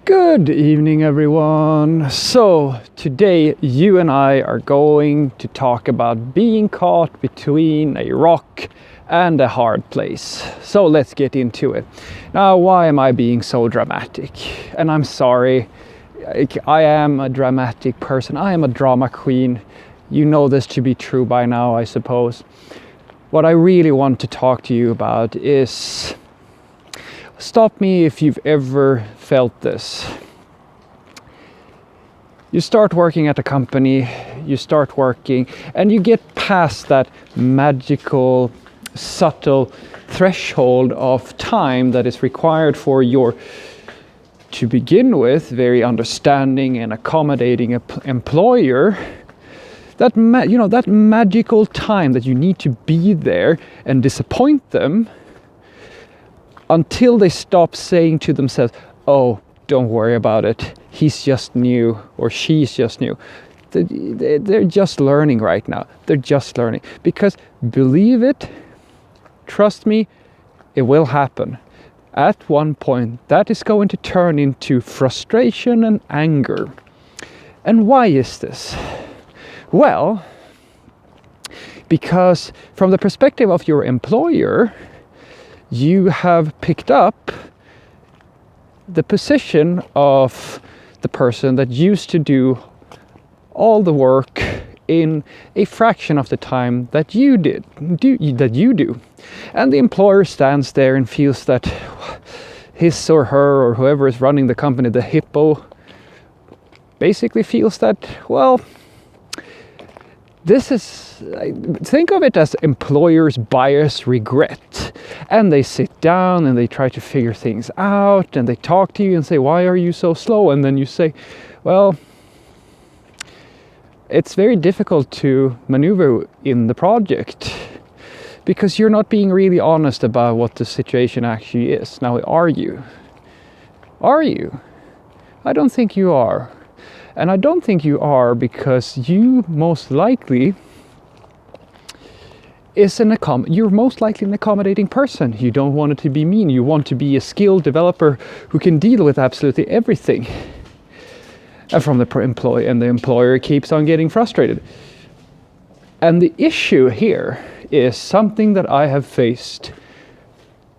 Good evening, everyone. So today you and I are going to talk about being caught between a rock and a hard place. So let's get into it. Now, why am I being so dramatic? And I'm sorry, I am a dramatic person. I am a drama queen. You know this to be true by now, I suppose. What I really want to talk to you about is, stop me if you've ever felt this. You start working at a company, you start working, and you get past that magical, subtle threshold of time that is required for your, to begin with, very understanding and accommodating employer. That magical time that you need to be there and disappoint them until they stop saying to themselves, oh, don't worry about it, he's just new or she's just new. They're just learning right now. They're just learning. Because believe it, trust me, it will happen. At one point, that is going to turn into frustration and anger. And why is this? Well, because from the perspective of your employer, you have picked up the position of the person that used to do all the work in a fraction of the time that you do. And the employer stands there and feels that his or her or whoever is running the company, the hippo, basically feels that, well, this is, think of it as employer's bias regret. And they sit down and they try to figure things out and they talk to you and say, why are you so slow? And then you say, well, it's very difficult to maneuver in the project because you're not being really honest about what the situation actually is. Now, are you? Are you? I don't think you are. And I don't think you are because you most likely you're most likely an accommodating person. You don't want it to be mean. You want to be a skilled developer who can deal with absolutely everything. And from the employee, and the employer keeps on getting frustrated. And the issue here is something that I have faced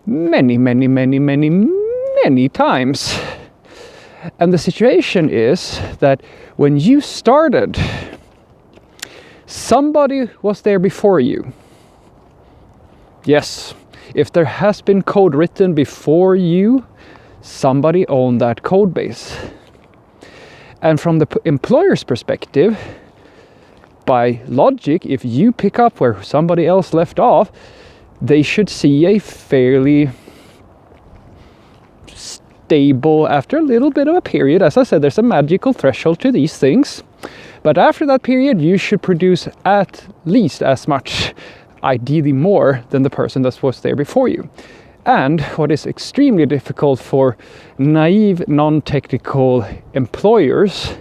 many times. And the situation is that when you started, somebody was there before you. Yes, if there has been code written before you, somebody owned that code base. And from the employer's perspective, by logic, if you pick up where somebody else left off, they should see a fairly stable, after a little bit of a period. As I said, there's a magical threshold to these things. But after that period, you should produce at least as much, ideally more, than the person that was there before you. And what is extremely difficult for naive, non-technical employers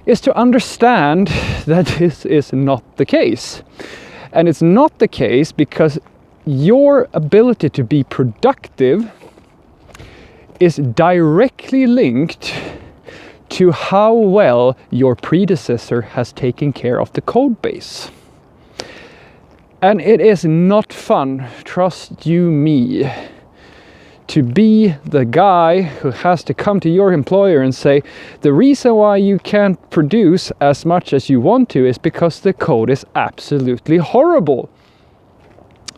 is to understand that this is not the case. And it's not the case because your ability to be productive is directly linked to how well your predecessor has taken care of the code base. And it is not fun, trust you me, to be the guy who has to come to your employer and say, the reason why you can't produce as much as you want to is because the code is absolutely horrible.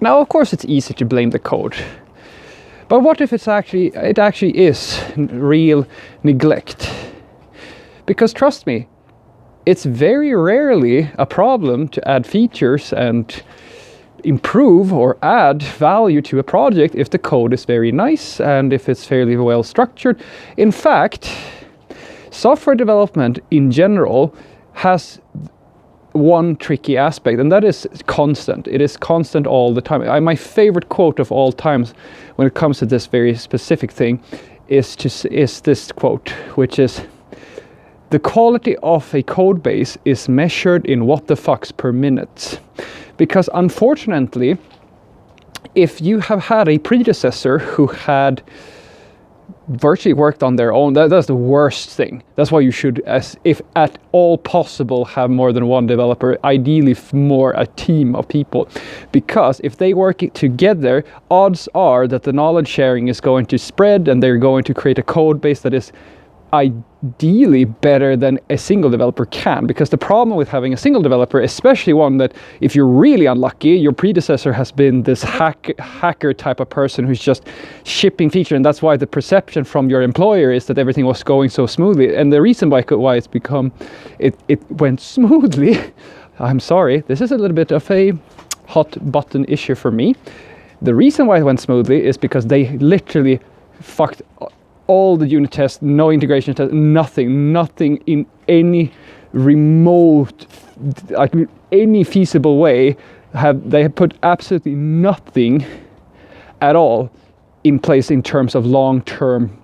Now, of course, it's easy to blame the code. But what if it actually is real neglect? Because trust me, it's very rarely a problem to add features and improve or add value to a project if the code is very nice and if it's fairly well structured. In fact, software development in general has one tricky aspect, and that is constant. It is constant all the time. My favorite quote of all times when it comes to this very specific thing is this quote, which is, the quality of a code base is measured in what the fucks per minute. Because unfortunately, if you have had a predecessor who had virtually worked on their own. That's the worst thing. That's why you should, as if at all possible, have more than one developer, ideally more a team of people, because if they work together, odds are that the knowledge sharing is going to spread, and they're going to create a code base that is ideally better than a single developer can. Because the problem with having a single developer, especially one that, if you're really unlucky, your predecessor has been this hacker type of person who's just shipping feature, and that's why the perception from your employer is that everything was going so smoothly. And the reason why it's become it went smoothly, I'm sorry, this is a little bit of a hot button issue for me. The reason why it went smoothly is because they literally fucked all the unit tests, no integration tests, nothing in any remote, like any feasible way. They have put absolutely nothing at all in place in terms of long-term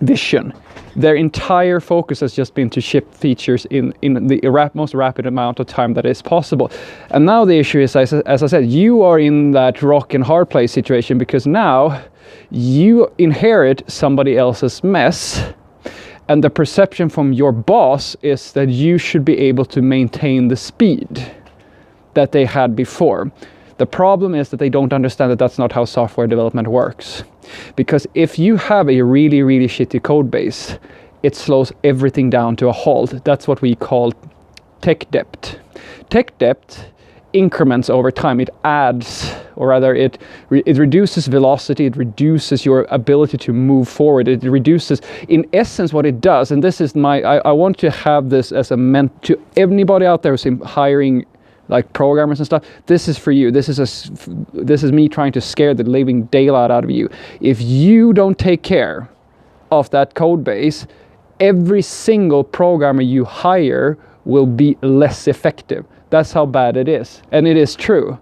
vision. Their entire focus has just been to ship features in the most rapid amount of time that is possible. And now the issue is, as I said, you are in that rock and hard place situation, because now you inherit somebody else's mess, and the perception from your boss is that you should be able to maintain the speed that they had before. The problem is that they don't understand that that's not how software development works. Because if you have a really, really shitty code base, it slows everything down to a halt. That's what we call tech debt. Tech debt increments over time. It adds, or rather it reduces velocity, it reduces your ability to move forward, it reduces, in essence, what it does, and this is I want to have this as a to anybody out there who's hiring like programmers and stuff. This is for you. This is me trying to scare the living daylight out of you. If you don't take care of that code base, every single programmer you hire will be less effective. That's how bad it is. And it is true.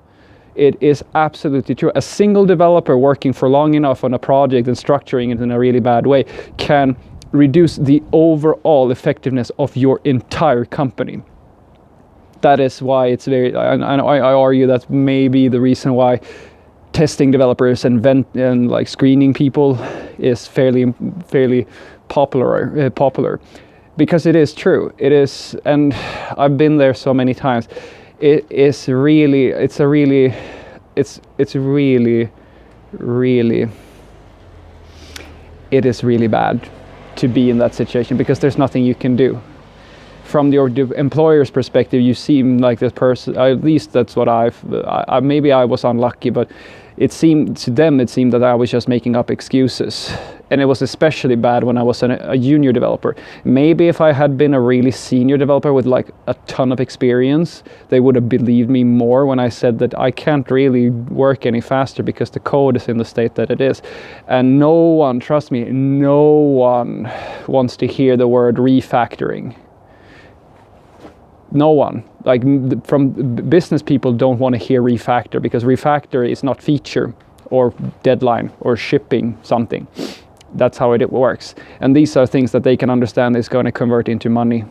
It is absolutely true. A single developer working for long enough on a project and structuring it in a really bad way can reduce the overall effectiveness of your entire company. That is why it's very, I argue that maybe the reason why testing developers and like screening people is fairly popular, because it is true. It is, and I've been there so many times. It's really bad to be in that situation, because there's nothing you can do. From your employer's perspective, you seem like this person, at least that's what maybe I was unlucky, but it seemed to them, that I was just making up excuses. And it was especially bad when I was a junior developer. Maybe if I had been a really senior developer with like a ton of experience, they would have believed me more when I said that I can't really work any faster because the code is in the state that it is. And no one, trust me, no one wants to hear the word refactoring. No one, like from business people, don't want to hear refactor, because refactor is not feature or deadline or shipping something. That's how it works. And these are things that they can understand is going to convert into money.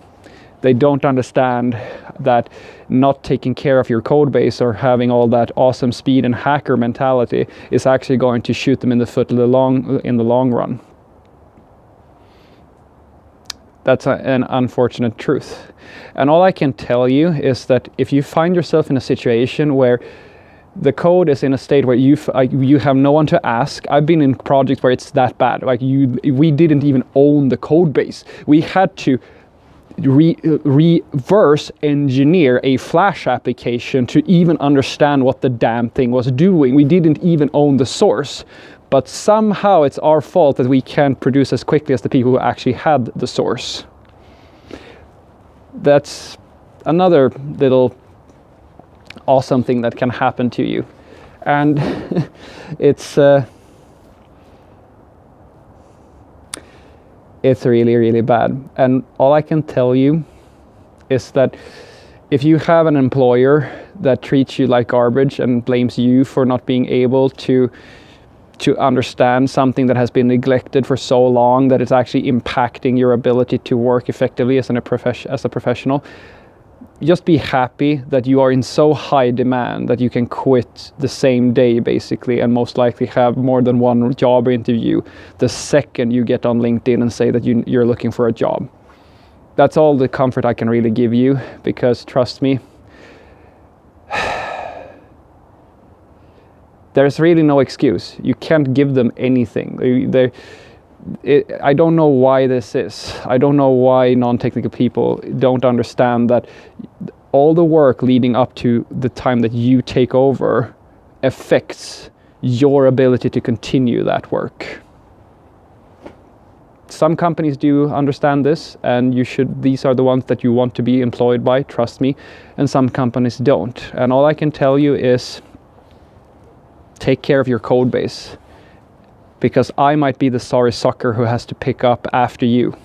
They don't understand that not taking care of your code base or having all that awesome speed and hacker mentality is actually going to shoot them in the foot in the long run. That's an unfortunate truth. And all I can tell you is that if you find yourself in a situation where the code is in a state where you have no one to ask. I've been in projects where it's that bad. Like we didn't even own the code base. We had to reverse engineer a Flash application to even understand what the damn thing was doing. We didn't even own the source. But somehow it's our fault that we can't produce as quickly as the people who actually had the source. That's another little awesome thing that can happen to you. And it's really, really bad. And all I can tell you is that if you have an employer that treats you like garbage and blames you for not being able to understand something that has been neglected for so long that it's actually impacting your ability to work effectively as a professional, just be happy that you are in so high demand that you can quit the same day basically, and most likely have more than one job interview the second you get on LinkedIn and say that you're looking for a job. That's all the comfort I can really give you, because trust me, there's really no excuse. You can't give them anything. I don't know why this is. I don't know why non-technical people don't understand that all the work leading up to the time that you take over affects your ability to continue that work. Some companies do understand this, and these are the ones that you want to be employed by, trust me, and some companies don't. And all I can tell you is take care of your code base, because I might be the sorry sucker who has to pick up after you.